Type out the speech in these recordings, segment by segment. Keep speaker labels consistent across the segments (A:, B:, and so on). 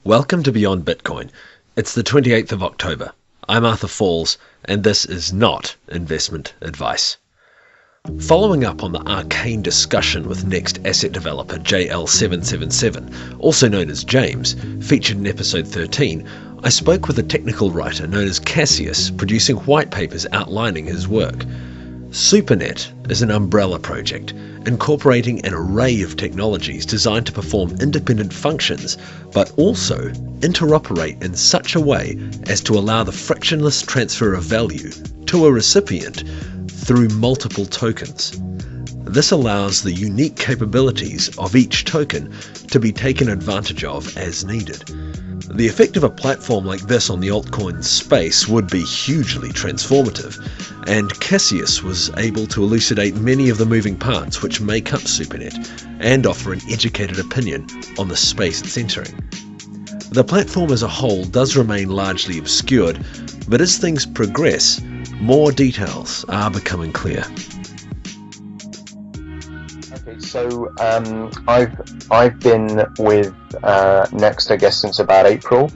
A: Welcome to Beyond Bitcoin. It's the 28th of October. I'm Arthur Falls, and this is not investment advice. Following up on the arcane discussion with Next asset developer JL777, also known as James, featured in episode 13, I spoke with a technical writer known as Cassius, producing white papers outlining his work. SuperNET is an umbrella project, incorporating an array of technologies designed to perform independent functions, but also interoperate in such a way as to allow the frictionless transfer of value to a recipient through multiple tokens. This allows the unique capabilities of each token to be taken advantage of as needed. The effect of a platform like this on the altcoin space would be hugely transformative, and Cassius was able to elucidate many of the moving parts which make up SuperNET and offer an educated opinion on the space it's entering. The platform as a whole does remain largely obscured, but as things progress, more details are becoming clear.
B: Okay, so I've been with Next, I guess, since about April.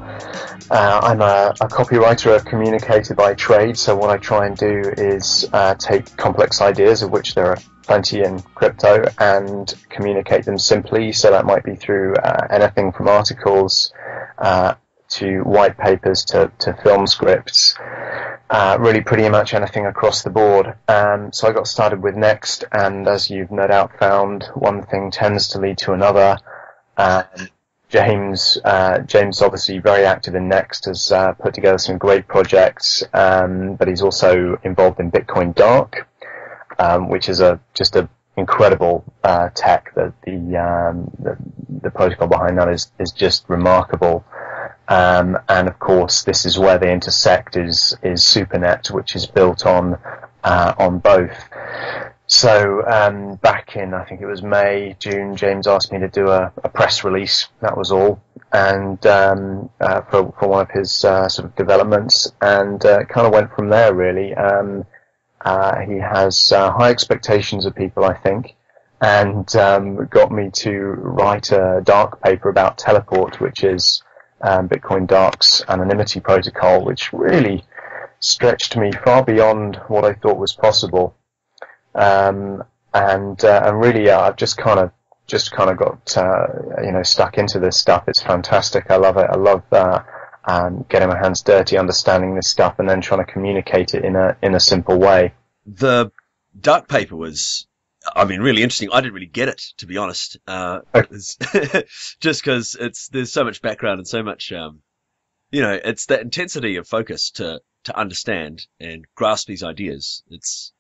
B: I'm a copywriter, a communicator by trade, so what I try and do is take complex ideas, of which there are plenty in crypto, and communicate them simply. So that might be through anything from articles to white papers to film scripts. Really pretty much anything across the board. So I got started with Next, and as you've no doubt found, one thing tends to lead to another. James obviously very active in Next, has put together some great projects, but he's also involved in Bitcoin Dark, which is just a incredible tech. That the protocol behind that is just remarkable. And of course, this is where they intersect is SuperNET, which is built on both. So back in, I think it was May, June, James asked me to do a press release. That was all, and for one of his sort of developments, and kind of went from there really. He has high expectations of people, I think, and got me to write a dark paper about Teleport, which is Bitcoin Dark's anonymity protocol, which really stretched me far beyond what I thought was possible. And really, I've just kind of got stuck into this stuff. It's fantastic. I love it. I love getting my hands dirty, understanding this stuff, and then trying to communicate it in a simple way.
A: The dark paper was, really interesting. I didn't really get it, to be honest. Just because there's so much background and so much, it's that intensity of focus to understand and grasp these ideas. It's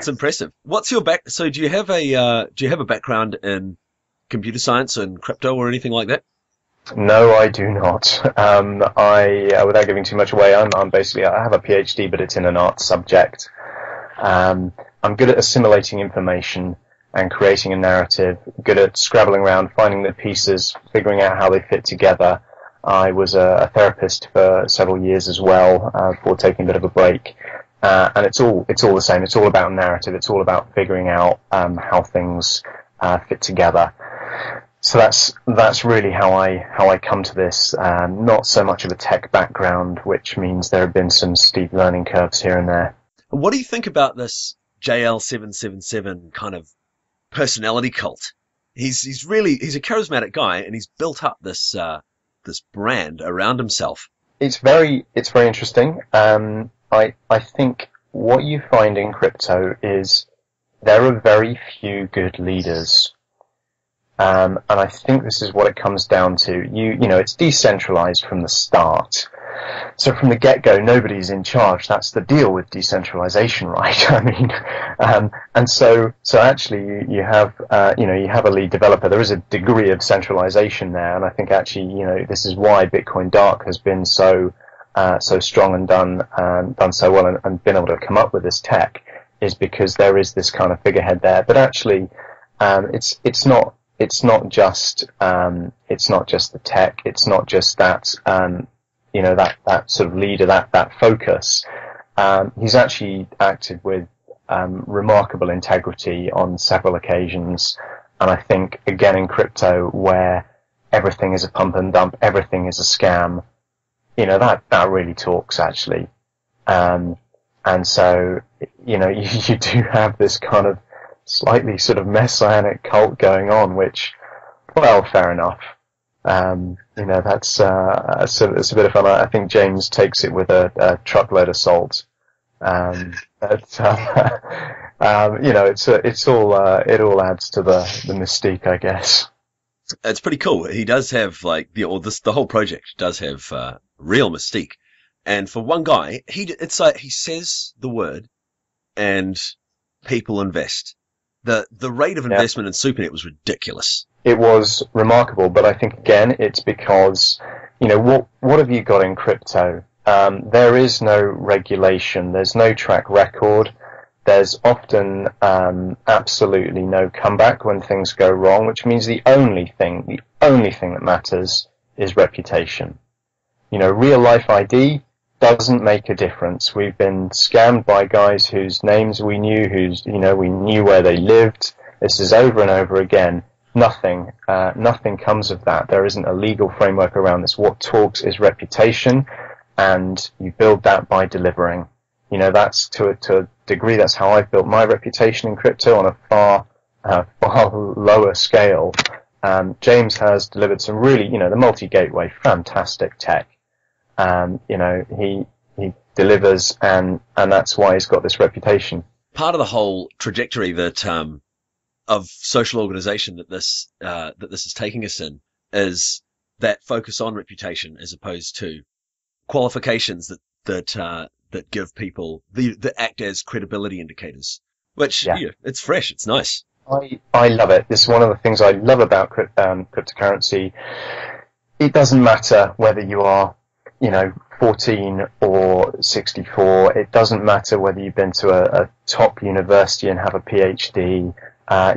A: impressive. What's your So do you have a background in computer science and crypto or anything like that?
B: No, I do not. Without giving too much away, I'm basically, I have a PhD, but it's in an art subject. I'm good at assimilating information and creating a narrative, good at scrabbling around, finding the pieces, figuring out how they fit together. I was a therapist for several years as well, before taking a bit of a break. And it's all the same. It's all about narrative. It's all about figuring out how things fit together. So that's really how I come to this. Not so much of a tech background, which means there have been some steep learning curves here and there.
A: What do you think about this JL777 kind of personality cult? He's a charismatic guy, and he's built up this brand around himself.
B: It's very interesting. I think what you find in crypto is there are very few good leaders. And I think this is what it comes down to. It's decentralized from the start. So from the get-go, nobody's in charge. That's the deal with decentralization, right? And so actually you have a lead developer. There is a degree of centralization there. And I think actually, this is why Bitcoin Dark has been so strong and done so well and been able to come up with this tech, is because there is this kind of figurehead there. But actually, it's not just the tech. It's not just that, that sort of leader, that focus. He's actually acted with remarkable integrity on several occasions. And I think, again, in crypto, where everything is a pump and dump, everything is a scam, that really talks, actually. And so, you do have this kind of slightly sort of messianic cult going on, which, well, fair enough. That's it's a bit of fun. I think James takes it with a truckload of salt. It all adds to the mystique, I guess.
A: It's pretty cool. He does have the whole project does have real mystique. And for one guy, it's like he says the word and people invest. The rate of investment in SuperNET was ridiculous.
B: It was remarkable, but I think again it's because, what have you got in crypto? There is no regulation, there's no track record, there's often absolutely no comeback when things go wrong, which means the only thing that matters is reputation. Real life ID doesn't make a difference. We've been scammed by guys whose names we knew, we knew where they lived. This is over and over again. Nothing comes of that. There isn't a legal framework around this. What talks is reputation, and you build that by delivering. That's to a degree, that's how I've built my reputation in crypto on a far lower scale. James has delivered some really, the multi-gateway, fantastic tech. He delivers, and that's why he's got this reputation.
A: Part of the whole trajectory that of social organization that this is taking us in is that focus on reputation as opposed to qualifications that give people that act as credibility indicators. Which it's fresh, it's nice.
B: I love it. This is one of the things I love about cryptocurrency. It doesn't matter whether you are 14 or 64. It doesn't matter whether you've been to a top university and have a PhD.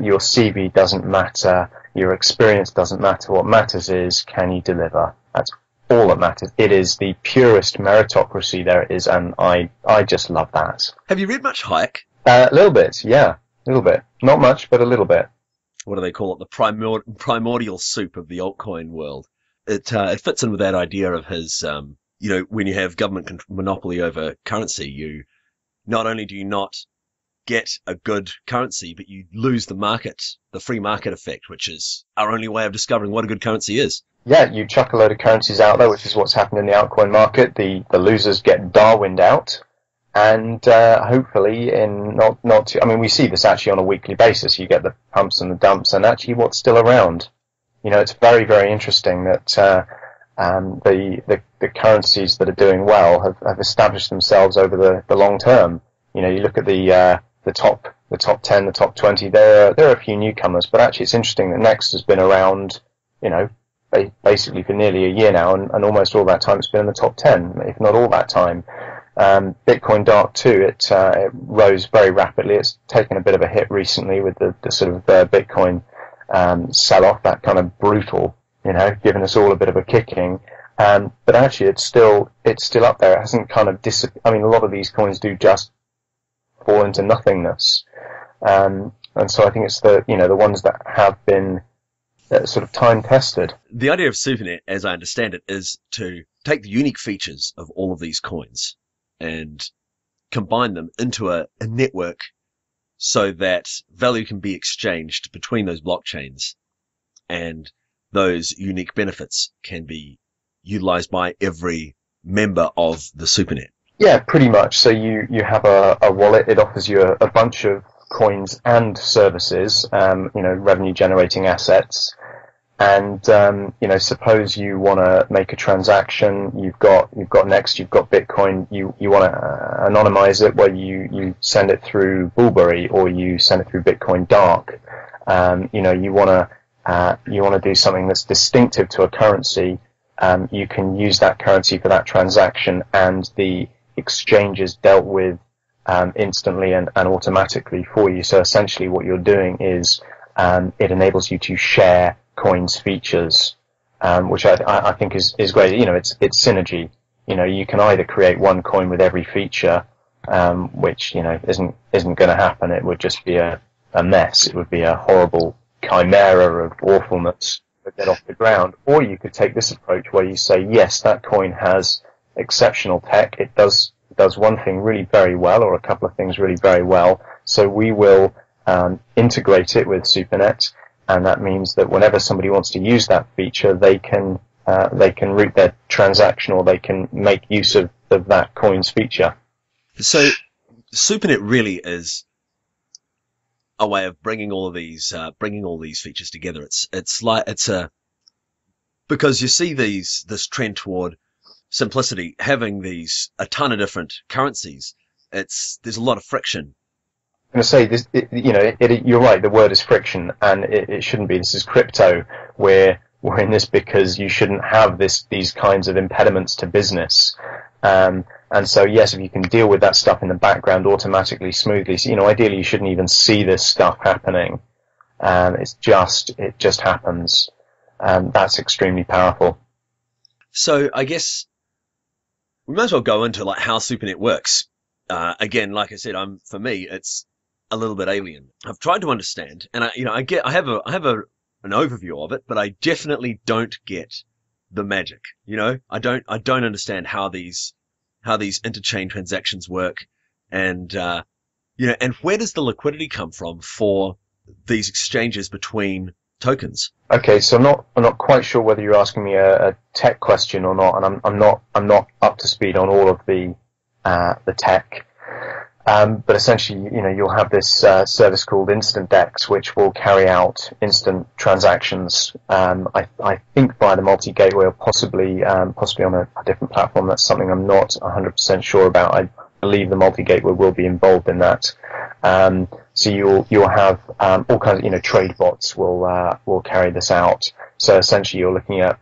B: Your CV doesn't matter. Your experience doesn't matter. What matters is, can you deliver? That's all that matters. It is the purest meritocracy there is, and I just love that.
A: Have you read much Hayek?
B: A little bit, yeah. A little bit. Not much, but a little bit.
A: What do they call it? The primordial soup of the altcoin world. It fits in with that idea of his, when you have government monopoly over currency, you not only do you not get a good currency, but you lose the free market effect, which is our only way of discovering what a good currency is.
B: Yeah, you chuck a load of currencies out there, which is what's happened in the altcoin market. The losers get Darwined out, and hopefully we see this actually on a weekly basis. You get the pumps and the dumps, and actually what's still around. It's very, very interesting that the currencies that are doing well have established themselves over the long term. You look at the top 10, the top 20. There are a few newcomers, but actually it's interesting that Next has been around, basically for nearly a year now, and almost all that time it's been in the top 10, if not all that time. Bitcoin Dark too, it rose very rapidly. It's taken a bit of a hit recently with the sort of Bitcoin sell-off, that kind of brutal, giving us all a bit of a kicking. But actually it's still up there. It hasn't kind of a lot of these coins do just fall into nothingness. And so I think it's the ones that have been sort of time tested.
A: The idea of SuperNet, as I understand it, is to take the unique features of all of these coins and combine them into a network so that value can be exchanged between those blockchains, and those unique benefits can be utilized by every member of the SuperNet.
B: Yeah, pretty much. So you have a wallet. It offers you a bunch of coins and services, revenue generating assets. And, suppose you want to make a transaction, you've got Next, you've got Bitcoin, you want to anonymize it, where you send it through Bullberry or you send it through Bitcoin Dark. You want to do something that's distinctive to a currency. You can use that currency for that transaction, and the exchange is dealt with instantly and automatically for you. So essentially what you're doing is it enables you to share coins features, which I think is great. It's synergy. You can either create one coin with every feature, which isn't going to happen. It would just be a mess. It would be a horrible chimera of awfulness. get off the ground. Or you could take this approach where you say, yes, that coin has exceptional tech. It does one thing really very well, or a couple of things really very well. So we will integrate it with SuperNET, and that means that whenever somebody wants to use that feature, they can route their transaction, or they can make use of that coin's feature.
A: So SuperNet really is a way of bringing all these features together. Because you see this trend toward simplicity, having a ton of different currencies. There's a lot of friction.
B: I'm going to say this, you're right. The word is friction, and it shouldn't be. This is crypto. We're in this because you shouldn't have these kinds of impediments to business. And so, yes, if you can deal with that stuff in the background automatically, smoothly, so, ideally you shouldn't even see this stuff happening. It just happens. That's extremely powerful.
A: So I guess we might as well go into like how SuperNet works. Again, like I said, for me, it's a little bit alien. I've tried to understand, and I have an overview of it, but I definitely don't get the magic. I don't understand how these interchain transactions work, and and where does the liquidity come from for these exchanges between tokens?
B: Okay, so I'm not quite sure whether you're asking me a tech question or not, and I'm not up to speed on all of the tech. But essentially, you'll have this service called Instant DEX, which will carry out instant transactions. I think via the multi-gateway, or possibly on a different platform. That's something I'm not 100% sure about. I believe the multi-gateway will be involved in that. So you'll have all kinds of trade bots will carry this out. So essentially, you're looking at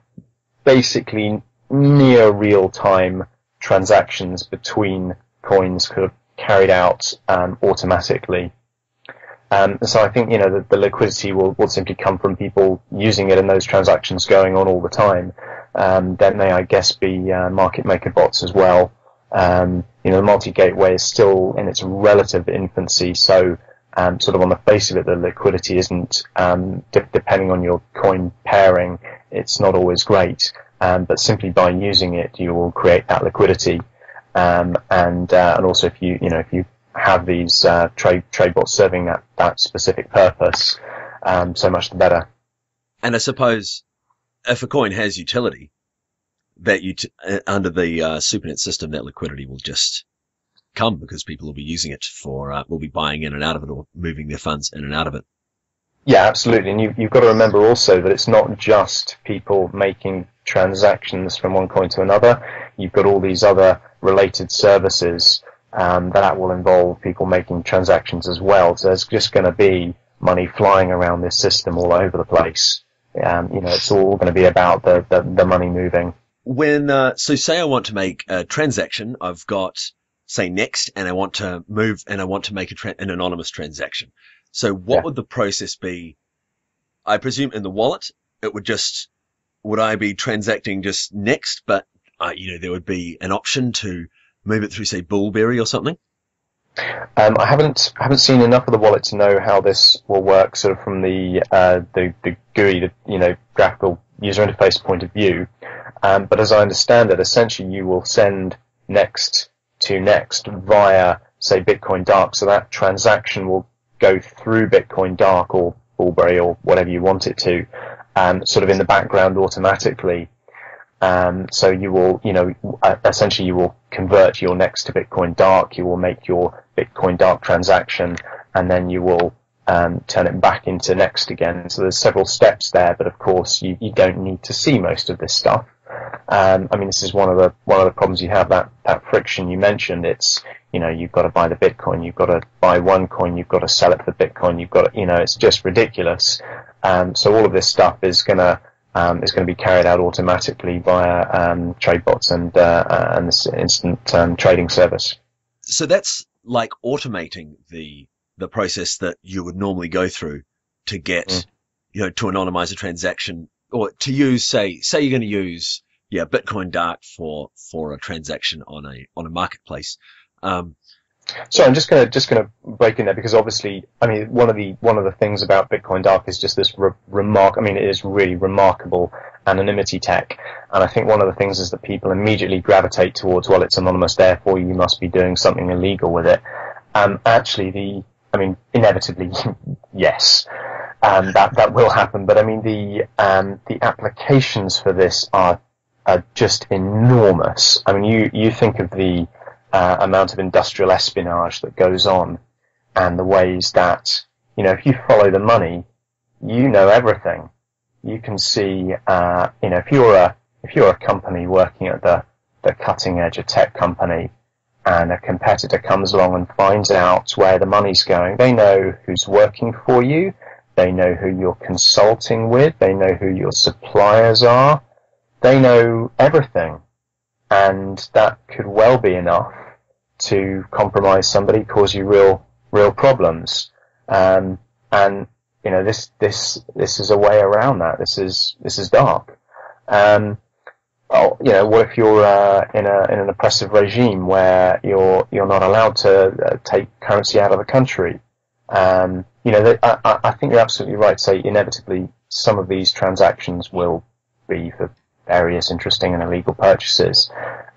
B: basically near real-time transactions between coins carried out automatically. So I think the liquidity will simply come from people using it and those transactions going on all the time. There may, I guess, be market maker bots as well. The multi-gateway is still in its relative infancy, so sort of on the face of it, the liquidity isn't, depending on your coin pairing, it's not always great. But simply by using it, you will create that liquidity. And also if you have these trade bots serving that specific purpose, so much the better.
A: And I suppose if a coin has utility, that under the SuperNet system, that liquidity will just come because people will be using it will be buying in and out of it, or moving their funds in and out of it.
B: Yeah, absolutely. And you've got to remember also that it's not just people making transactions from one coin to another. You've got all these other related services that will involve people making transactions as well. So there's just going to be money flying around this system all over the place. It's all going to be about the money moving.
A: So say I want to make a transaction, I've got, say, Next, and I want to move, and I want to make an anonymous transaction. So what would the process be? I presume in the wallet, would I be transacting just Next, but there would be an option to move it through, say, Bullberry or something?
B: I haven't seen enough of the wallet to know how this will work, sort of from the GUI, graphical user interface point of view. But as I understand it, essentially you will send Next to Next via, say, Bitcoin Dark. So that transaction will go through Bitcoin Dark or Bullberry or whatever you want it to, sort of in the background automatically. So you will, essentially you will convert your Next to Bitcoin Dark, you will make your Bitcoin Dark transaction, and then you will turn it back into Next again. So there's several steps there, but of course you don't need to see most of this stuff. This is one of the problems you have, that friction you mentioned. It's, you've got to buy the Bitcoin, you've got to buy one coin, you've got to sell it for Bitcoin, you've got to, it's just ridiculous. So all of this stuff is going to be carried out automatically via trade bots and this instant trading service.
A: So that's like automating the process that you would normally go through to get, to anonymize a transaction, or to use, say you're going to use, Bitcoin Dark for a transaction on a marketplace.
B: So I'm just gonna break in there, because obviously, I mean, one of the things about Bitcoin Dark is just this I mean, it is really remarkable anonymity tech, and I think one of the things is that people immediately gravitate towards, well, it's anonymous, therefore you must be doing something illegal with it. Actually, inevitably, yes, that will happen. But I mean, the applications for this are just enormous. I mean, you think of the amount of industrial espionage that goes on, and the ways that, if you follow the money, you know everything. You can see, if you're a company working at the cutting edge, a tech company, and a competitor comes along and finds out where the money's going, they know who's working for you, they know who you're consulting with, they know who your suppliers are, they know everything. And that could well be enough to compromise somebody, cause you real problems. And this is a way around that. This is dark. What if you're in an oppressive regime where you're not allowed to take currency out of the country? I think you're absolutely right to say inevitably some of these transactions will be for various interesting and illegal purchases.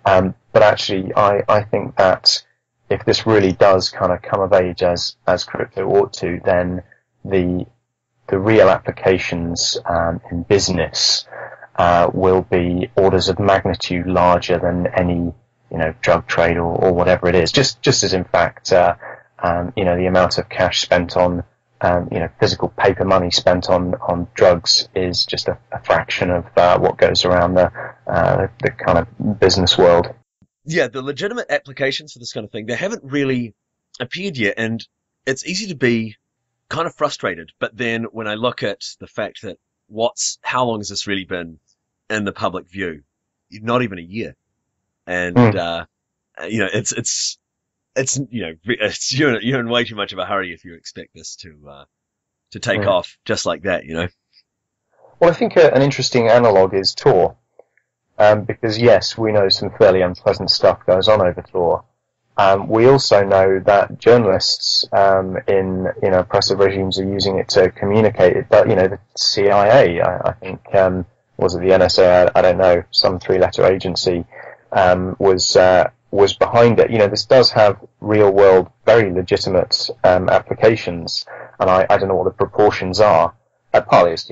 B: But actually, I think that if this really does kind of come of age as crypto ought to, then the real applications in business will be orders of magnitude larger than any drug trade or whatever it is. Just as in fact the amount of cash spent on physical paper money spent on drugs is just a fraction of what goes around the kind of business world.
A: Yeah, the legitimate applications for this kind of thing, they haven't really appeared yet, and it's easy to be kind of frustrated. But then when I look at the fact that how long has this really been in the public view? Not even a year. And, you're in way too much of a hurry if you expect this to take off just like that,
B: Well, I think an interesting analog is Tor. Because yes, we know some fairly unpleasant stuff goes on over Tor. We also know that journalists in oppressive regimes are using it to communicate it. But the CIA, I think, was it the NSA? I don't know. Some three-letter agency was behind it. This does have real-world, very legitimate applications, and I don't know what the proportions are. Partly, it's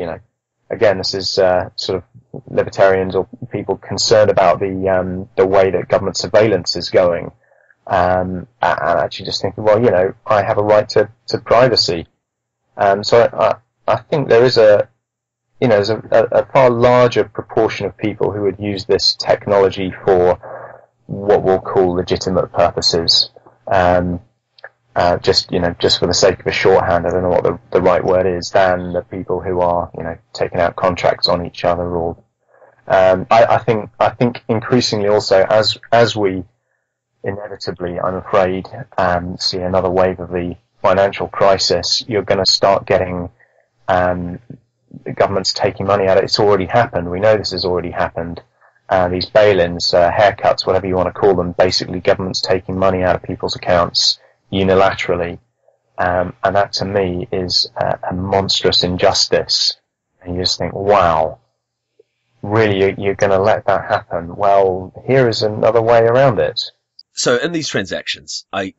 B: again, this is sort of libertarians or people concerned about the way that government surveillance is going, and actually just thinking, well, I have a right to privacy. So I think there is there's a far larger proportion of people who would use this technology for what we'll call legitimate purposes. Just for the sake of a shorthand, I don't know what the right word is, than the people who are, taking out contracts on each other, or, I think increasingly also as we inevitably, I'm afraid, see another wave of the financial crisis, you're going to start getting, the government's taking money out of it. It's already happened. We know this has already happened. These bail-ins, haircuts, whatever you want to call them, basically government's taking money out of people's accounts unilaterally, and that to me is a monstrous injustice. And you just think, wow, really, you're going to let that happen? Well, here is another way around it.
A: So in these transactions, a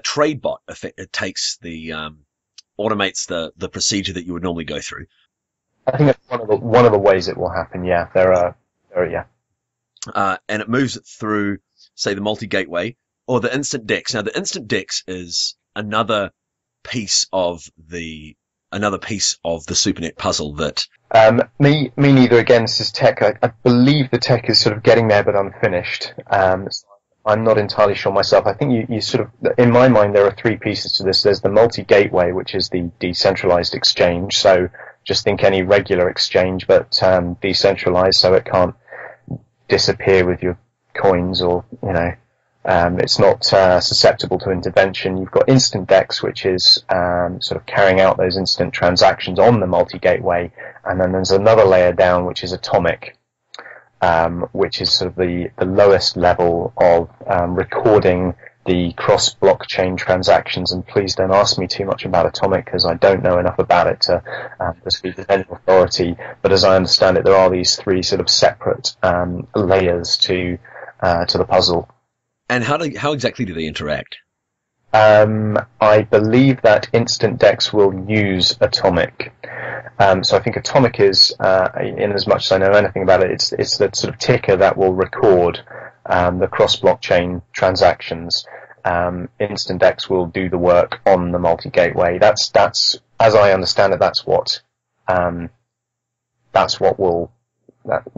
A: trade bot, it takes automates the procedure that you would normally go through.
B: I think that's one of the ways it will happen. Yeah,
A: and it moves it through, say, the multi-gateway or the instant DEX. Now, the instant DEX is another piece of the SuperNet puzzle that.
B: Me neither. Again, this is tech. I believe the tech is sort of getting there, but unfinished. I'm not entirely sure myself. I think you sort of, in my mind, there are three pieces to this. There's the multi-gateway, which is the decentralized exchange. So just think any regular exchange, but decentralized, so it can't disappear with your coins, or it's not susceptible to intervention. You've got instant DEX, which is sort of carrying out those instant transactions on the multi-gateway, and then there's another layer down, which is atomic, which is sort of the lowest level of recording the cross-blockchain transactions, and please don't ask me too much about Atomic because I don't know enough about it to speak with any authority. But as I understand it, there are these three sort of separate layers to the puzzle.
A: And how exactly do they interact?
B: I believe that Instant DEX will use Atomic. So I think Atomic is, in as much as I know anything about it, it's the sort of ticker that will record the cross-blockchain transactions. Instant DEX will do the work on the multi-gateway. That's as I understand it, that's what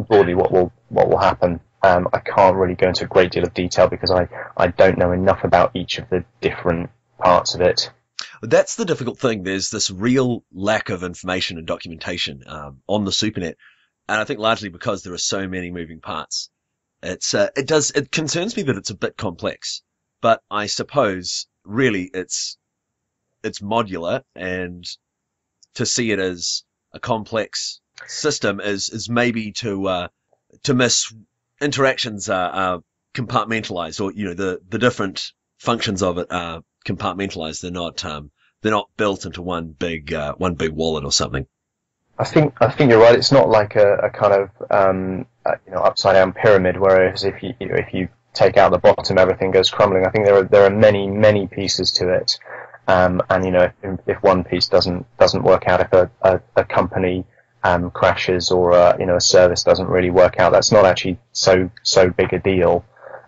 B: broadly what will happen. I can't really go into a great deal of detail because I don't know enough about each of the different parts of it.
A: That's the difficult thing. There's this real lack of information and documentation on the SuperNet, and I think largely because there are so many moving parts. It concerns me that it's a bit complex, but I suppose really it's modular, and to see it as a complex system is maybe to miss interactions are compartmentalized, or the different functions of it are compartmentalized. They're not built into one big wallet or something.
B: I think you're right. It's not like a kind of upside down pyramid, whereas if you take out the bottom, everything goes crumbling. I think there are many pieces to it, and if one piece doesn't work out, if a company crashes, or a service doesn't really work out, that's not actually so big a deal.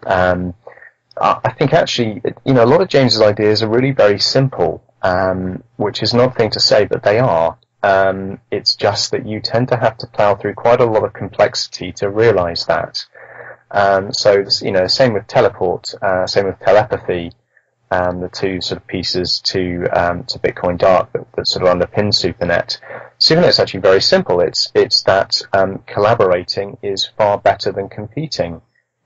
B: I think actually, a lot of James's ideas are really very simple, which is an odd thing to say, but they are. It's just that you tend to have to plow through quite a lot of complexity to realize that. So same with teleport, same with telepathy, the two sort of pieces to Bitcoin Dark that sort of underpin SuperNet. SuperNet's actually very simple. It's that collaborating is far better than competing.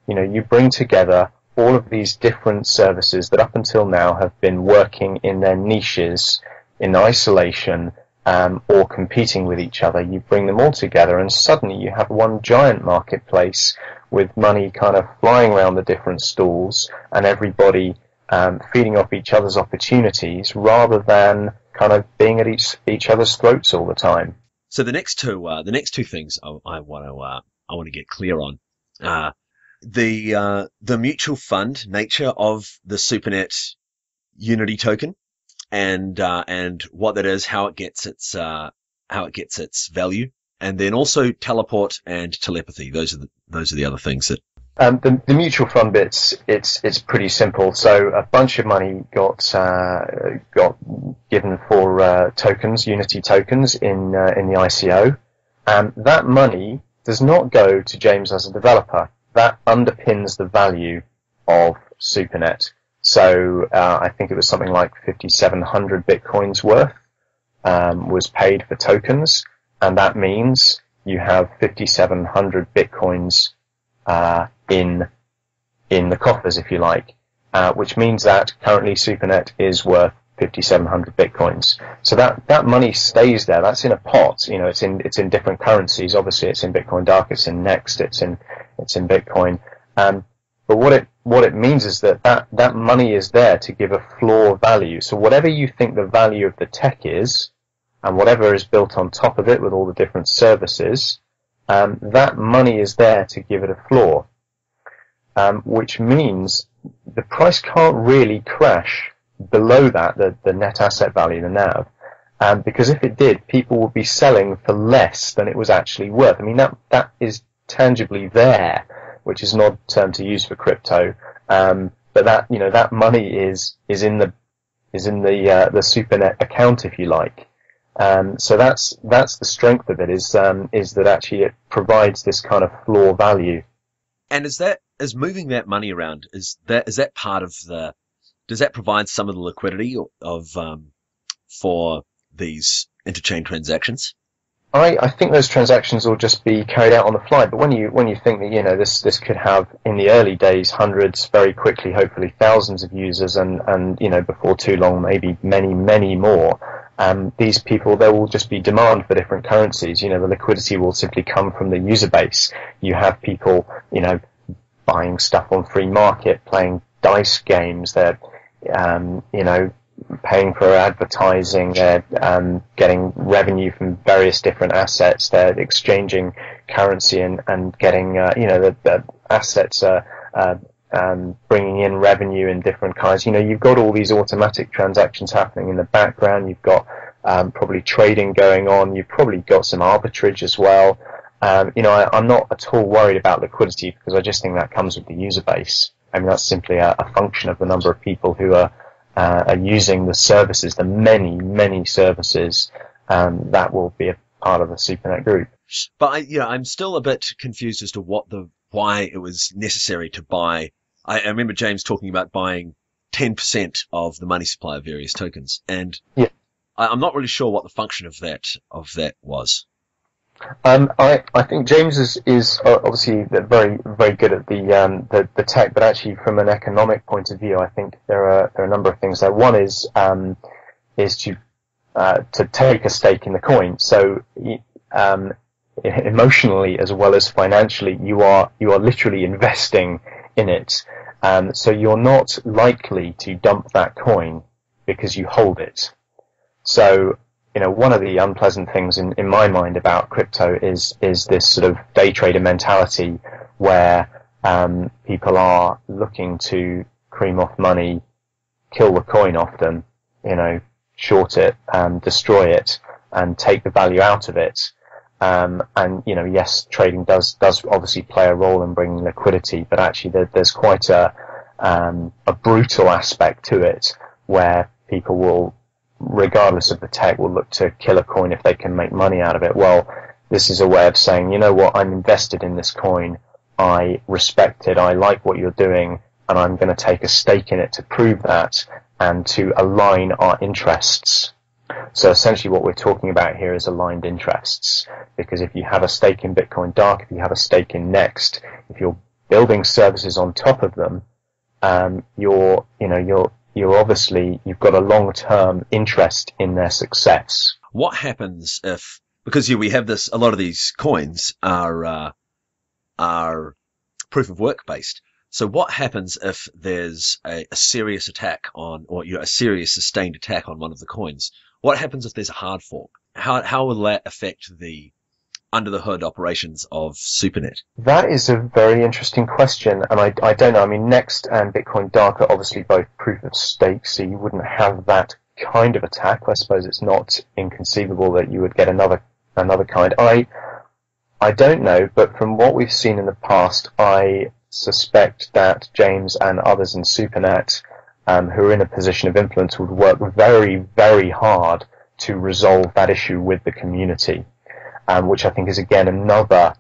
B: You bring together all of these different services that up until now have been working in their niches, in isolation, or competing with each other. You bring them all together, and suddenly you have one giant marketplace with money kind of flying around the different stalls, and everybody feeding off each other's opportunities rather than kind of being at each other's throats all the time.
A: So the next two things I want to get clear on. The mutual fund nature of the SuperNet Unity token, and what that is, how it gets its value, and then also teleport and telepathy. Those are the other things that.
B: The mutual fund bits, it's pretty simple. So a bunch of money got given for tokens, Unity tokens in the ICO, and that money does not go to James as a developer. That underpins the value of SuperNet. So I think it was something like 5,700 bitcoins worth was paid for tokens, and that means you have 5,700 bitcoins in the coffers, if you like, which means that currently SuperNet is worth 5,700 bitcoins. So that money stays there. That's in a pot. It's in different currencies. Obviously, it's in Bitcoin Dark. It's in Next. It's in Bitcoin. But what it means is that money is there to give a floor value. So whatever you think the value of the tech is, and whatever is built on top of it with all the different services, that money is there to give it a floor, which means the price can't really crash below that, the net asset value, the NAV, because if it did, people would be selling for less than it was actually worth. I mean, that is tangibly there, which is an odd term to use for crypto, but that money is in the SuperNet account, if you like. So that's the strength of it, is that actually it provides this kind of floor value.
A: And is moving that money around, is that part of does that provide some of the liquidity for these interchain transactions?
B: I think those transactions will just be carried out on the fly. But when you think that this could have in the early days hundreds, very quickly, hopefully thousands of users, and before too long maybe many more. These people, there will just be demand for different currencies. The liquidity will simply come from the user base. You have people buying stuff on free market, dice games. They're, paying for advertising. They're getting revenue from various different assets. They're exchanging currency and getting, the assets are bringing in revenue in different kinds. You've got all these automatic transactions happening in the background. You've got probably trading going on. You've probably got some arbitrage as well. I'm not at all worried about liquidity, because I just think that comes with the user base. I mean, that's simply a function of the number of people who are using the services, the many, many services that will be a part of the SuperNet group.
A: But I'm still a bit confused as to why it was necessary to buy. I remember James talking about buying 10% of the money supply of various tokens, and
B: yeah.
A: I'm not really sure what the function of that was.
B: I think James is obviously very, very good at the tech, but actually from an economic point of view, I think there are a number of things there. One is to take a stake in the coin. So emotionally as well as financially, you are literally investing in it. So you're not likely to dump that coin because you hold it. So, one of the unpleasant things in my mind about crypto is this sort of day trader mentality where people are looking to cream off money, kill the coin off them, short it, destroy it, and take the value out of it. Yes, trading does obviously play a role in bringing liquidity, but actually there's quite a brutal aspect to it where people will, regardless of the tech, will look to kill a coin if they can make money out of it. Well, this is a way of saying, you know what, I'm invested in this coin, I respect it, I like what you're doing, and I'm going to take a stake in it to prove that and to align our interests. So essentially what we're talking about here is aligned interests, because if you have a stake in Bitcoin Dark, if you have a stake in Next, if you're building services on top of them, you're obviously, you've got a long-term interest in their success.
A: What happens if, because we have this, a lot of these coins are proof of work based. So what happens if there's a serious attack on, or a serious sustained attack on one of the coins? What happens if there's a hard fork? How will that affect the under the hood operations of SuperNet?
B: That is a very interesting question, and I don't know. I mean, Next and Bitcoin Dark are obviously both proof of stake, so you wouldn't have that kind of attack. I suppose it's not inconceivable that you would get another kind. I don't know, but from what we've seen in the past, I suspect that James and others in SuperNet who are in a position of influence would work very, very hard to resolve that issue with the community. Which I think is again another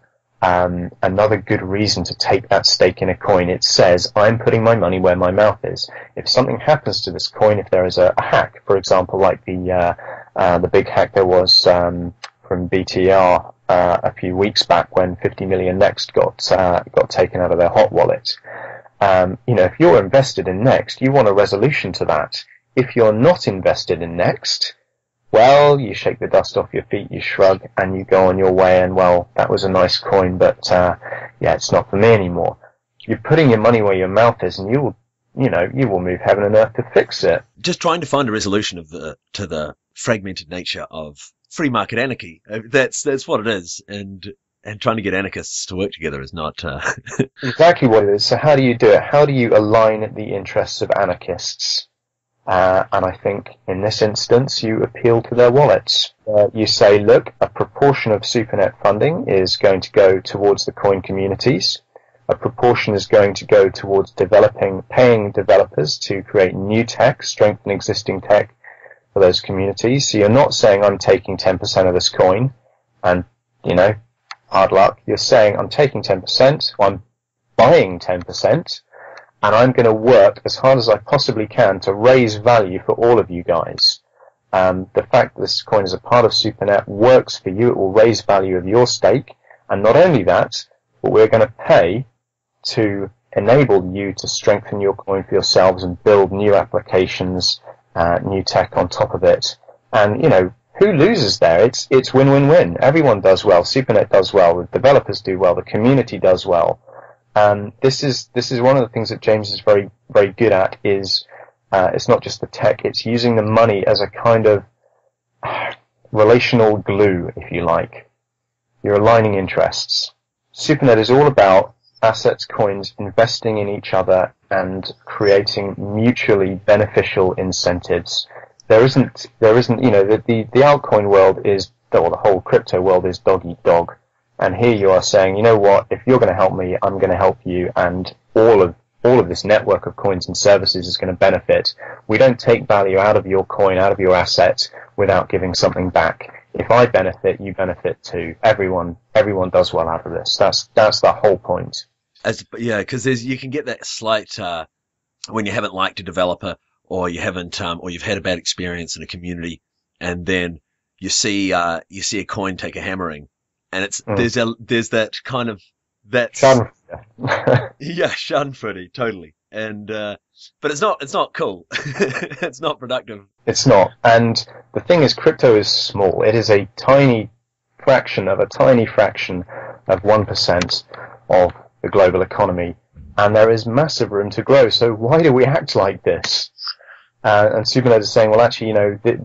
B: good reason to take that stake in a coin. It says, I'm putting my money where my mouth is. If something happens to this coin, if there is a hack, for example, like the big hack there was from BTR a few weeks back when 50 million Next got taken out of their hot wallet. If you're invested in Next, you want a resolution to that. If you're not invested in Next, well, you shake the dust off your feet, you shrug, and you go on your way, and well, that was a nice coin, but it's not for me anymore. You're putting your money where your mouth is, and you will move heaven and earth to fix it.
A: Just trying to find a resolution to the fragmented nature of free market anarchy. That's what it is, and trying to get anarchists to work together is not
B: exactly what it is. So how do you do it? How do you align the interests of anarchists? And I think in this instance, you appeal to their wallets. You say, look, a proportion of SuperNet funding is going to go towards the coin communities. A proportion is going to go towards paying developers to create new tech, strengthen existing tech for those communities. So you're not saying I'm taking 10% of this coin and, hard luck. You're saying I'm taking 10%, or I'm buying 10%, and I'm going to work as hard as I possibly can to raise value for all of you guys. The fact that this coin is a part of SuperNet works for you. It will raise value of your stake. And not only that, but we're going to pay to enable you to strengthen your coin for yourselves and build new applications, new tech on top of it. And, who loses there? It's win-win-win. Everyone does well. SuperNet does well. The developers do well. The community does well. This is one of the things that James is very, very good at. Is it's not just the tech; it's using the money as a kind of relational glue, if you like. You're aligning interests. SuperNet is all about assets, coins, investing in each other and creating mutually beneficial incentives. There isn't, the altcoin world is, or the whole crypto world is dog eat dog. And here you are saying, you know what, if you're going to help me, I'm going to help you, and all of this network of coins and services is going to benefit. We don't take value out of your coin, out of your asset, without giving something back. If I benefit, you benefit too. Everyone does well out of this. That's the whole point.
A: Because you can get that slight when you haven't liked a developer, or you haven't, or you've had a bad experience in a community, and then you see a coin take a hammering, and there's that kind of that schadenfreude, totally, and but it's not cool. It's not productive.
B: It's not, and the thing is, crypto is small. It is a tiny fraction of 1% of the global economy, and there is massive room to grow. So why do we act like this? And SuperNet is saying, well, actually,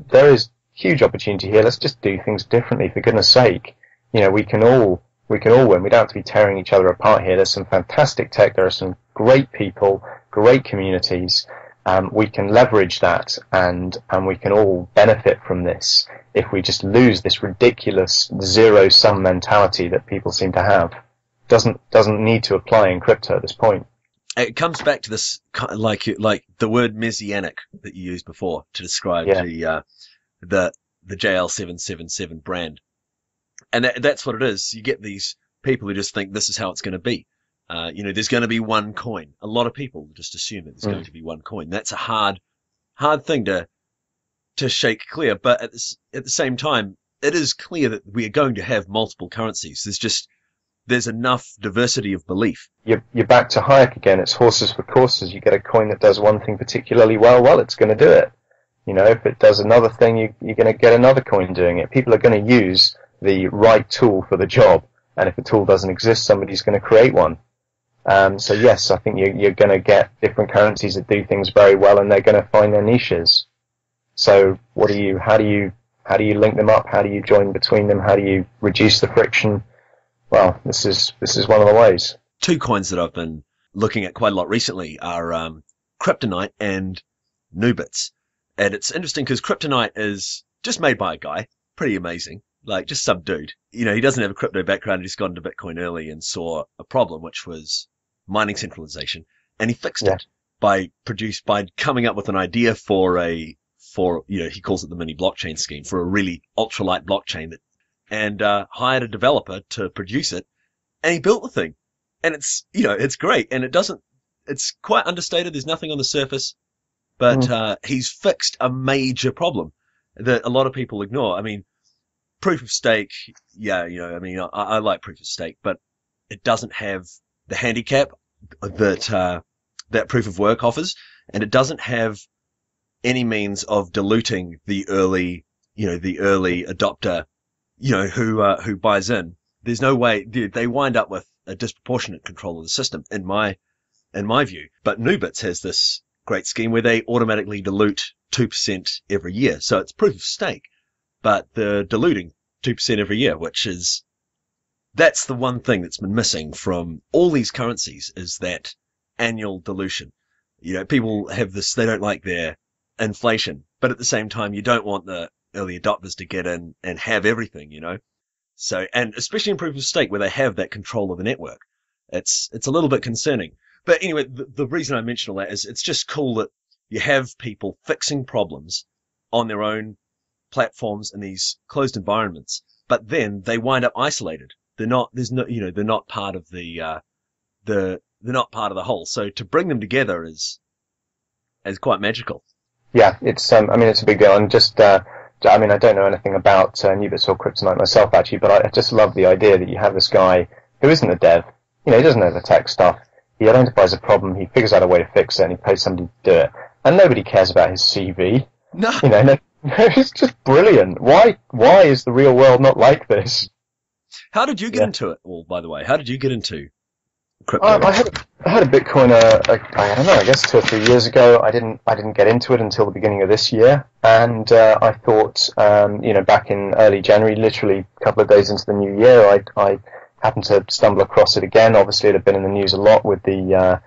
B: there is huge opportunity here. Let's just do things differently, for goodness sake. We can all win. We don't have to be tearing each other apart here. There's some fantastic tech. There are some great people, great communities. We can leverage that, and we can all benefit from this if we just lose this ridiculous zero-sum mentality that people seem to have. Doesn't need to apply in crypto at this point.
A: It comes back to this, like the word messianic that you used before to describe the JL777 brand, and that's what it is. You get these people who just think this is how it's going to be. There's going to be one coin. A lot of people just assume that there's going to be one coin. That's a hard thing to shake clear. But at the same time, it is clear that we are going to have multiple currencies. There's enough diversity of belief.
B: You're back to Hayek again. It's horses for courses. You get a coin that does one thing particularly well, it's going to do it. If it does another thing, you're going to get another coin doing it. People are going to use the right tool for the job. And if a tool doesn't exist, somebody's going to create one. So yes, I think you're going to get different currencies that do things very well, and they're going to find their niches. So how do you link them up? How do you join between them? How do you reduce the friction? Well, this is one of the ways.
A: Two coins that I've been looking at quite a lot recently are Kryptonite and Nubits. And it's interesting because Kryptonite is just made by a guy, pretty amazing, like just some dude. He doesn't have a crypto background. He just got into Bitcoin early and saw a problem, which was mining centralization, and he fixed it by coming up with an idea for he calls it the mini blockchain scheme, for a really ultralight blockchain and hired a developer to produce it, and he built the thing, and it's great, and it's quite understated. There's nothing on the surface, but he's fixed a major problem that a lot of people ignore. I mean, proof of stake, I like proof of stake, but it doesn't have the handicap that proof of work offers, and it doesn't have any means of diluting the early adopter, who buys in. There's no way they wind up with a disproportionate control of the system, in my view. But Nubits has this great scheme where they automatically dilute 2% every year, so it's proof of stake, but they're diluting 2% every year, that's the one thing that's been missing from all these currencies, is that annual dilution. People have this, they don't like their inflation, but at the same time, you don't want the early adopters to get in and have everything, So, and especially in proof of stake, where they have that control of the network, it's a little bit concerning. But anyway, the reason I mention all that is it's just cool that you have people fixing problems on their own platforms in these closed environments, but then they wind up isolated. They're not part of they're not part of the whole. So to bring them together is quite magical.
B: Yeah, it's it's a big deal. And just I don't know anything about Nubits or Kryptonite myself, actually, but I just love the idea that you have this guy who isn't a dev. He doesn't know the tech stuff. He identifies a problem, he figures out a way to fix it, and he pays somebody to do it. And nobody cares about his CV.
A: No.
B: It's just brilliant. Why is the real world not like this?
A: How did you get into it? Well, by the way, how did you get into crypto?
B: I had a Bitcoin. I don't know. I guess 2 or 3 years ago. I didn't get into it until the beginning of this year, and I thought, back in early January, literally a couple of days into the new year, I happened to stumble across it again. Obviously, it had been in the news a lot with the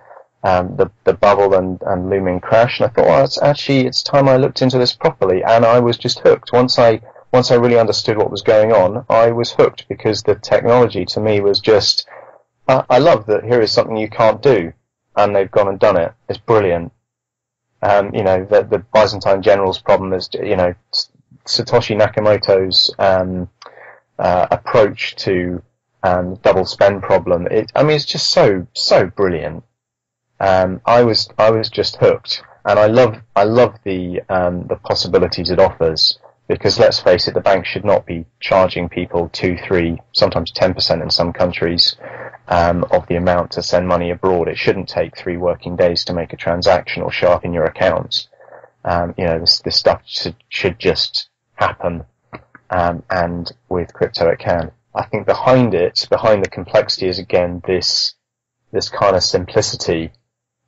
B: bubble and looming crash, and I thought, well, it's time I looked into this properly, and I was just hooked. Once I really understood what was going on, I was hooked, because the technology to me was just, I love that here is something you can't do, and they've gone and done it. It's brilliant. The Byzantine generals problem is, Satoshi Nakamoto's approach to double spend problem. It's just so brilliant. I was just hooked, and I love the possibilities it offers, because let's face it, the bank should not be charging people 2, 3, sometimes 10% in some countries of the amount to send money abroad. It shouldn't take 3 working days to make a transaction or show up in your accounts. This stuff should just happen, and with crypto it can. I think behind the complexity is, again, this kind of simplicity.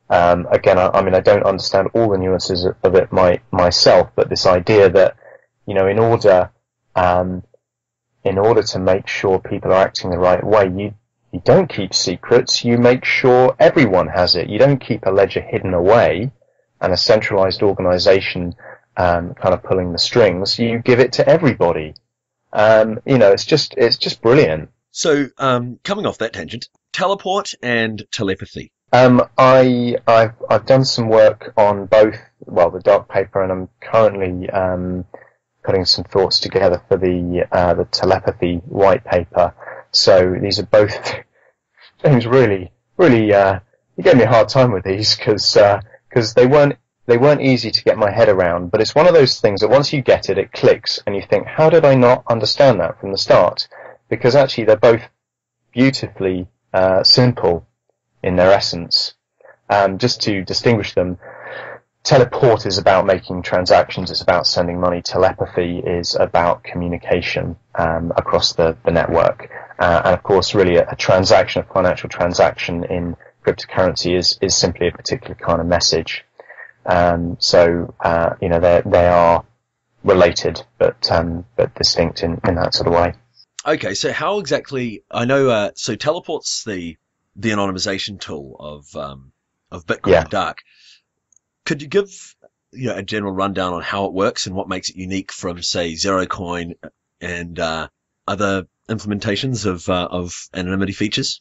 B: Again, I don't understand all the nuances of it myself, but this idea that, in order to make sure people are acting the right way, you don't keep secrets, you make sure everyone has it. You don't keep a ledger hidden away and a centralized organization kind of pulling the strings. You give it to everybody. It's just brilliant.
A: So, coming off that tangent, teleport and telepathy.
B: I've done some work on both, the dark paper, and I'm currently putting some thoughts together for the telepathy white paper. So these are both things really, you gave me a hard time with these, because they weren't easy to get my head around. But it's one of those things that once you get it, it clicks, and you think, how did I not understand that from the start? Because actually they're both beautifully simple in their essence. Just to distinguish them, teleport is about making transactions, it's about sending money. Telepathy is about communication across the network. And of course, really a transaction, a financial transaction in cryptocurrency is simply a particular kind of message. So they are related, but distinct in that sort of way.
A: Okay, so how exactly, I know, so teleport's the anonymization tool of Bitcoin Dark. Could you give a general rundown on how it works and what makes it unique from, say, Zerocoin and other implementations of anonymity features?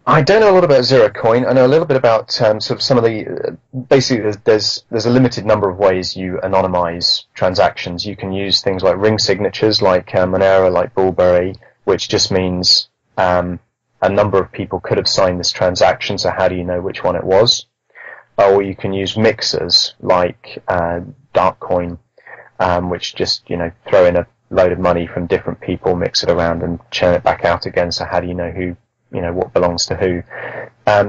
B: I don't know a lot about Zerocoin. I know a little bit about sort of some of the basically there's a limited number of ways you anonymize transactions. You can use things like ring signatures, like Monero, like Bullberry, which just means a number of people could have signed this transaction, so how do you know which one it was? Or you can use mixers like Darkcoin, which just throw in a load of money from different people, mix it around, and churn it back out again. So how do you know who, what belongs to who?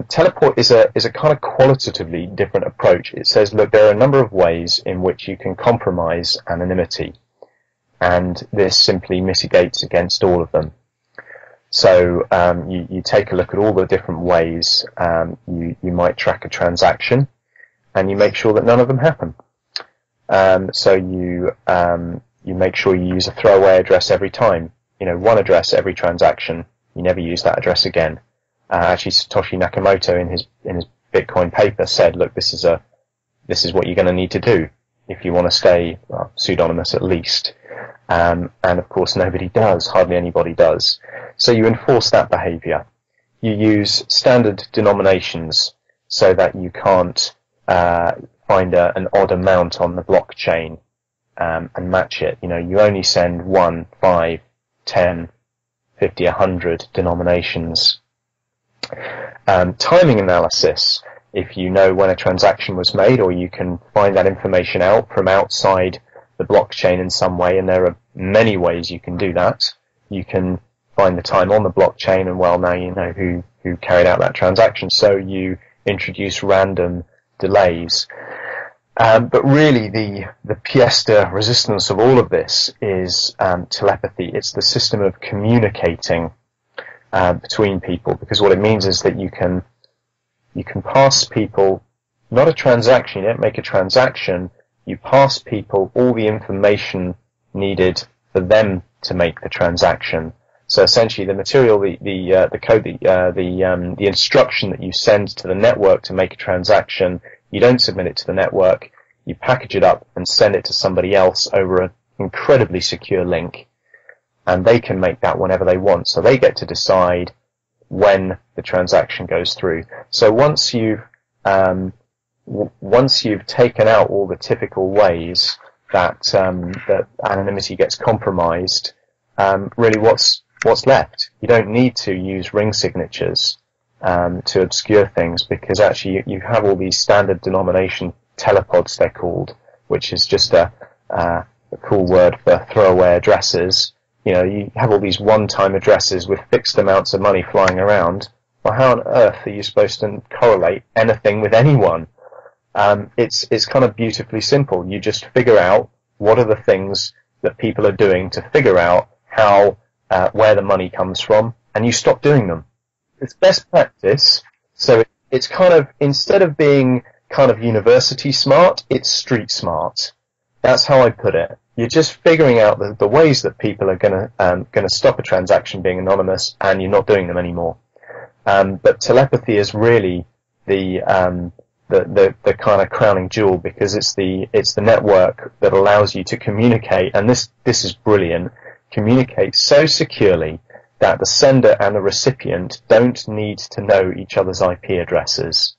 B: Teleport is a kind of qualitatively different approach. It says, look, there are a number of ways in which you can compromise anonymity, and this simply mitigates against all of them. So you take a look at all the different ways you might track a transaction, and you make sure that none of them happen. So you make sure you use a throwaway address every time. One address every transaction. You never use that address again. Actually, Satoshi Nakamoto in his Bitcoin paper said, look, this is what you're going to need to do if you want to stay pseudonymous at least. And of course, nobody does. Hardly anybody does. So you enforce that behavior. You use standard denominations so that you can't find an odd amount on the blockchain and match it. You only send 1, 5, 10, 50, 100 denominations. Timing analysis, if you know when a transaction was made, or you can find that information out from outside the blockchain in some way, and there are many ways you can do that. You can find the time on the blockchain, and now you know who carried out that transaction, so you introduce random delays. But really the pièce de resistance of all of this is telepathy. It's the system of communicating between people, because what it means is that you can you can pass people, not a transaction, you don't make a transaction, you pass people all the information needed for them to make the transaction. So essentially the material, the code, the instruction that you send to the network to make a transaction, you don't submit it to the network, you package it up and send it to somebody else over an incredibly secure link, and they can make that whenever they want. So they get to decide when the transaction goes through. So once you've taken out all the typical ways that that anonymity gets compromised, really what's left? You don't need to use ring signatures to obscure things, because actually you have all these standard denomination telepods, they're called, which is just a cool word for throwaway addresses. You know, you have all these one-time addresses with fixed amounts of money flying around. Well, how on earth are you supposed to correlate anything with anyone? It's kind of beautifully simple. You just figure out what are the things that people are doing to figure out how where the money comes from, and you stop doing them. It's best practice. So it's kind of, instead of being kind of university smart, it's street smart. That's how I put it. You're just figuring out the ways that people are gonna stop a transaction being anonymous, and you're not doing them anymore. But telepathy is really the kind of crowning jewel, because it's the network that allows you to communicate, and this is brilliant, communicate so securely that the sender and the recipient don't need to know each other's IP addresses.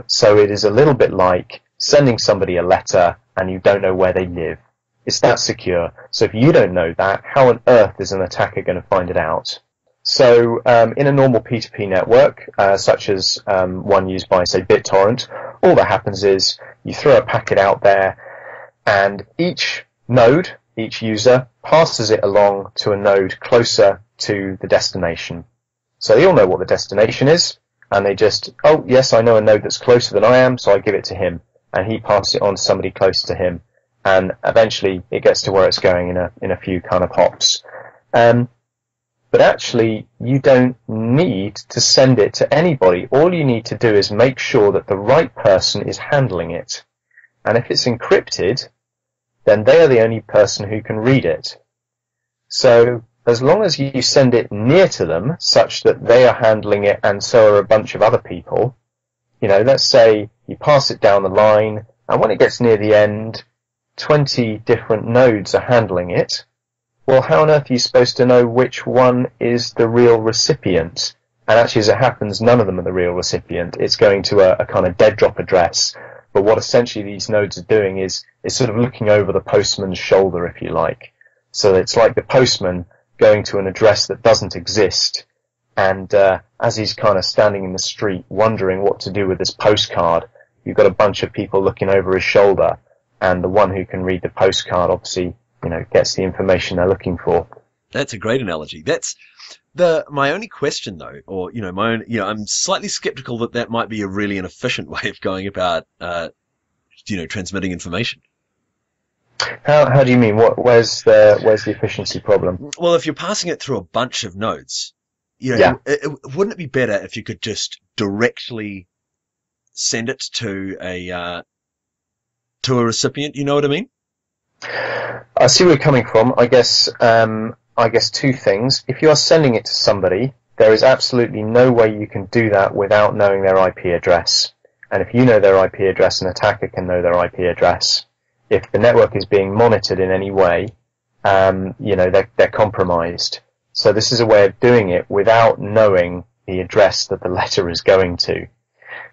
B: So it is a little bit like sending somebody a letter and you don't know where they live. It's that secure. So if you don't know that, how on earth is an attacker going to find it out? So in a normal P2P network, such as one used by, say, BitTorrent, all that happens is you throw a packet out there, and each node, each user, passes it along to a node closer to the destination. So they all know what the destination is, and they just, oh, yes, I know a node that's closer than I am, so I give it to him, and he passes it on to somebody closer to him, and eventually it gets to where it's going in a few kind of hops. But actually, you don't need to send it to anybody. All you need to do is make sure that the right person is handling it. And if it's encrypted, then they are the only person who can read it. So as long as you send it near to them, such that they are handling it and so are a bunch of other people, you know, let's say you pass it down the line, and when it gets near the end, 20 different nodes are handling it. Well, how on earth are you supposed to know which one is the real recipient? And actually, as it happens, none of them are the real recipient. It's going to a kind of dead drop address. But what essentially these nodes are doing is sort of looking over the postman's shoulder, if you like. So it's like the postman going to an address that doesn't exist. And as he's kind of standing in the street wondering what to do with this postcard, you've got a bunch of people looking over his shoulder. And the one who can read the postcard, obviously, you know, gets the information they're looking for.
A: That's a great analogy. That's my only question, though, or, you know, I'm slightly skeptical that might be a really inefficient way of going about, transmitting information.
B: How do you mean? Where's the efficiency problem?
A: Well, if you're passing it through a bunch of nodes, you know,
B: yeah.
A: Wouldn't it be better if you could just directly send it to a recipient? You know what I mean?
B: I see where you're coming from. I guess two things. If you are sending it to somebody, there is absolutely no way you can do that without knowing their IP address. And if you know their IP address, an attacker can know their IP address. If the network is being monitored in any way, they're compromised. So this is a way of doing it without knowing the address that the letter is going to.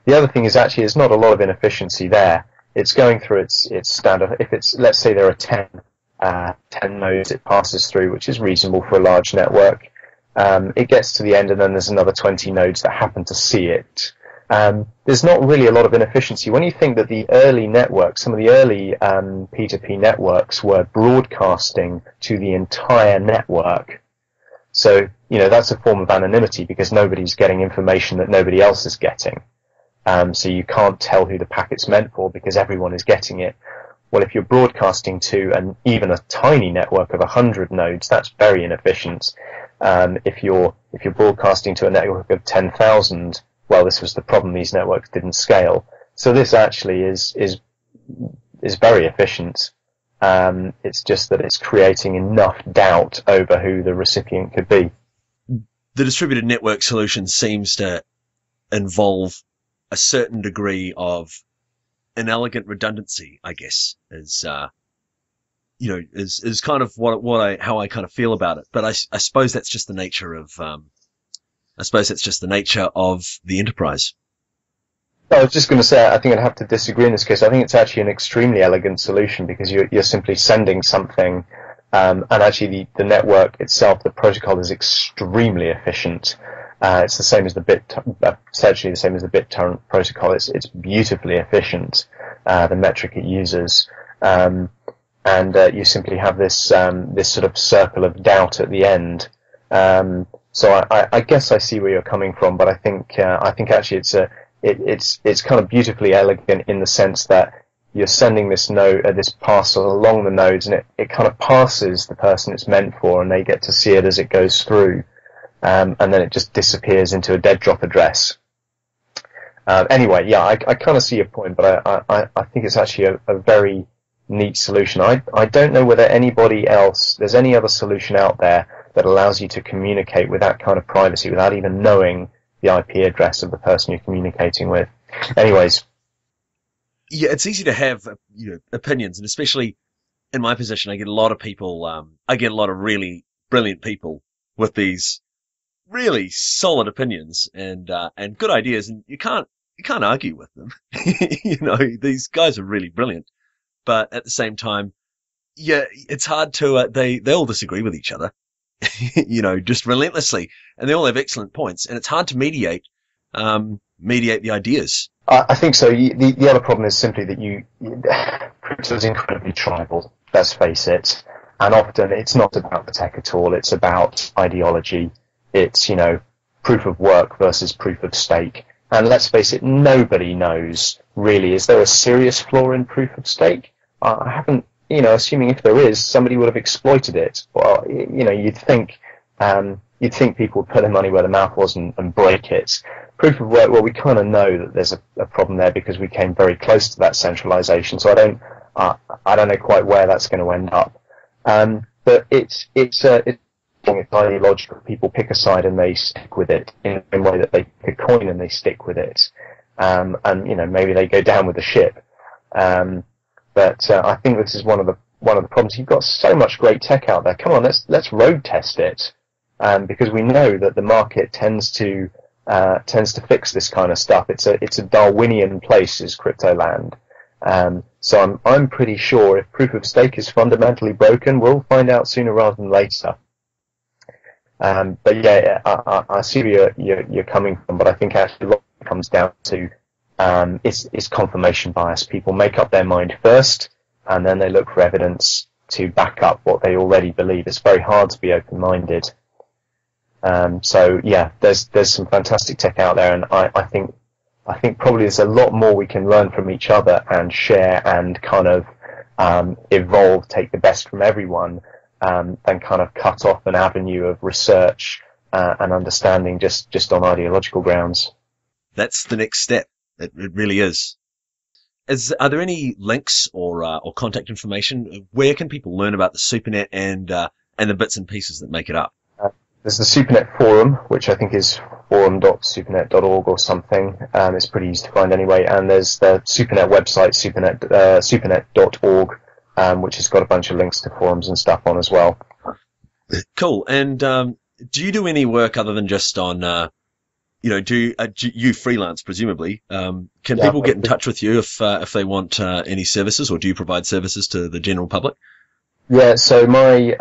B: The other thing is actually there's not a lot of inefficiency there. It's going through its standard. If it's, let's say there are 10 nodes it passes through, which is reasonable for a large network. It gets to the end, and then there's another 20 nodes that happen to see it. There's not really a lot of inefficiency. When you think that the early networks, some of the early P2P networks were broadcasting to the entire network. So, you know, that's a form of anonymity because nobody's getting information that nobody else is getting. So you can't tell who the packet's meant for because everyone is getting it. Well, if you're broadcasting to even a tiny network of 100 nodes, that's very inefficient. If you're broadcasting to a network of 10,000 well, this was the problem, these networks didn't scale. So this actually is very efficient. It's just that it's creating enough doubt over who the recipient could be.
A: The distributed network solution seems to involve a certain degree of inelegant redundancy, I guess, is kind of how I kind of feel about it. But I suppose that's just the nature of the enterprise.
B: I was just going to say, I think I'd have to disagree in this case. I think it's actually an extremely elegant solution, because you're simply sending something, and actually the network itself, the protocol, is extremely efficient. It's the same as essentially the same as the BitTorrent protocol. It's beautifully efficient, the metric it uses, and you simply have this sort of circle of doubt at the end. So I guess I see where you're coming from, but I think actually it's kind of beautifully elegant in the sense that you're sending this parcel along the nodes, and it kind of passes the person it's meant for, and they get to see it as it goes through, and then it just disappears into a dead drop address. Anyway, yeah, I kind of see your point, but I think it's actually a very neat solution. I don't know whether there's any other solution out there that allows you to communicate with that kind of privacy without even knowing the IP address of the person you're communicating with. Anyways.
A: Yeah, it's easy to have, opinions, and especially in my position, I get a lot of people, I get a lot of really brilliant people with these really solid opinions and good ideas, and you can't argue with them. These guys are really brilliant, but at the same time, yeah, it's hard to, they all disagree with each other. Just relentlessly, and they all have excellent points, and it's hard to mediate the ideas.
B: I think so. The other problem is simply that crypto is incredibly tribal, let's face it, and often it's not about the tech at all. It's about ideology. It's, proof of work versus proof of stake. And let's face it, nobody knows really, is there a serious flaw in proof of stake? I haven't, assuming if there is, somebody would have exploited it. Well, you'd think people would put their money where their mouth was and break it. Proof of work, well, we kind of know that there's a problem there because we came very close to that centralization. So I don't know quite where that's going to end up. But it's ideological. People pick a side and they stick with it in the way that they pick a coin and they stick with it. And maybe they go down with the ship. But I think this is one of the problems. You've got so much great tech out there. Come on, let's road test it, because we know that the market tends to fix this kind of stuff. It's a Darwinian place, is crypto land. So I'm pretty sure if proof of stake is fundamentally broken, we'll find out sooner rather than later. But yeah, I see where you're coming from, but I think actually a lot of it comes down to it's confirmation bias. People make up their mind first, and then they look for evidence to back up what they already believe. It's very hard to be open-minded. So yeah, there's some fantastic tech out there, and I think probably there's a lot more we can learn from each other and share and kind of evolve, take the best from everyone, than kind of cut off an avenue of research and understanding just on ideological grounds.
A: That's the next step. It really is. Are there any links or contact information? Where can people learn about the SuperNET and the bits and pieces that make it up?
B: There's the SuperNet forum, which I think is forum.supernet.org or something. It's pretty easy to find anyway. And there's the SuperNet website, supernet.org, which has got a bunch of links to forums and stuff on as well.
A: Cool. And do you do any work other than just on, do you freelance, presumably? Can people get in touch with you if they want any services, or do you provide services to the general public?
B: Yeah, so my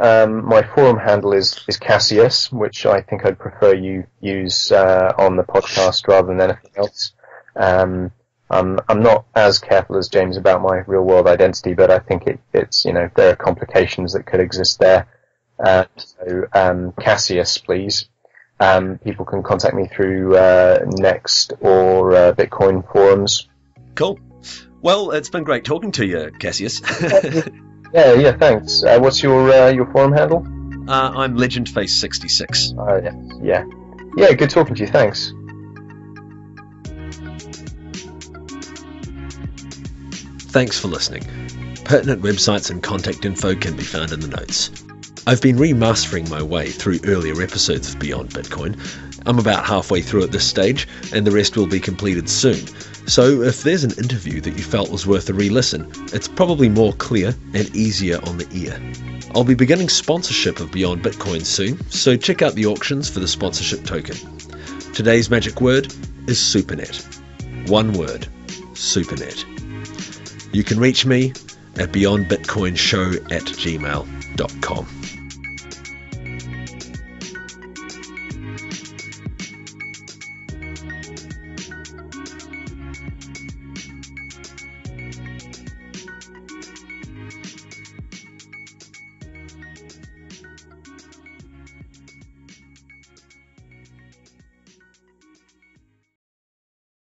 B: forum handle is Cassius, which I think I'd prefer you use on the podcast rather than anything else. I'm not as careful as James about my real world identity, but I think it's there are complications that could exist there. So Cassius, please. People can contact me through Next or Bitcoin forums.
A: Cool. Well, it's been great talking to you, Cassius.
B: Yeah, thanks. What's your forum handle?
A: I'm LegendFace66.
B: Yeah. Good talking to you. Thanks.
A: Thanks for listening. Pertinent websites and contact info can be found in the notes. I've been remastering my way through earlier episodes of Beyond Bitcoin. I'm about halfway through at this stage, and the rest will be completed soon. So if there's an interview that you felt was worth a re-listen, it's probably more clear and easier on the ear. I'll be beginning sponsorship of Beyond Bitcoin soon, so check out the auctions for the sponsorship token. Today's magic word is SuperNET. One word, SuperNET. You can reach me at beyondbitcoinshow@gmail.com.